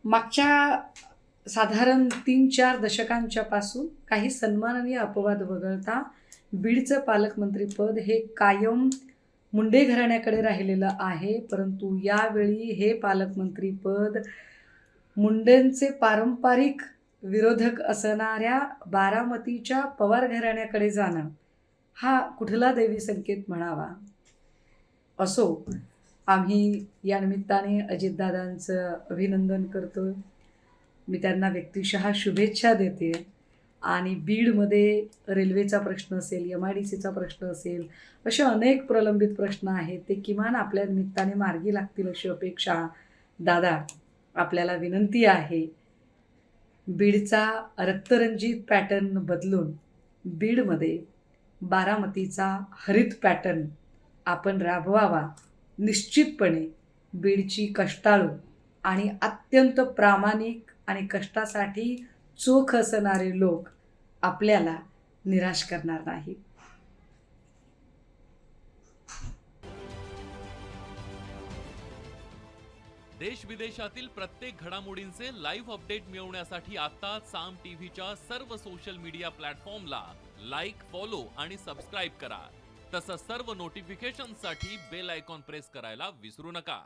मागच्या साधारण 3-4 दशकांच्या पासून काही सन्माननीय अपवाद वगळता बीडचं पालकमंत्रीपद हे कायम मुंडे घराण्याकडे राहिलेलं आहे. परंतु यावेळी हे पालकमंत्रीपद मुंडेंचे पारंपरिक विरोधक असणाऱ्या बारामतीच्या पवार घराण्याकडे जाणं हा कुठला दैवी संकेत म्हणावा. असो, आम्ही या निमित्ताने अजितदादांचं अभिनंदन करतो. मी त्यांना व्यक्तिशः शुभेच्छा देते. आणि बीडमध्ये रेल्वेचा प्रश्न असेल, MIDCचा प्रश्न असेल, असे अनेक प्रलंबित प्रश्न आहेत. ते किमान आपल्या निमित्ताने मार्गी लागतील अशी अपेक्षा दादा आपल्याला विनंती आहे. बीडचा रक्तरंजित पॅटर्न बदलून बीडमध्ये बारामतीचा हरित पॅटर्न आपण राबवावा. निश्चितपणे बीडची कष्टाळू आणि अत्यंत प्रामाणिक आणि कष्टासाठी चोख असणारे लोक आपल्याला निराश करणार नाहीत. देश विदेशातील प्रत्येक घडामोडींचे लाईव्ह अपडेट मिळवण्यासाठी आता साम टीव्हीच्या सर्व सोशल मीडिया प्लॅटफॉर्मला लाईक, फॉलो आणि सबस्क्राईब करा. तसंच सर्व नोटिफिकेशनसाठी बेल आयकॉन प्रेस करायला विसरू नका.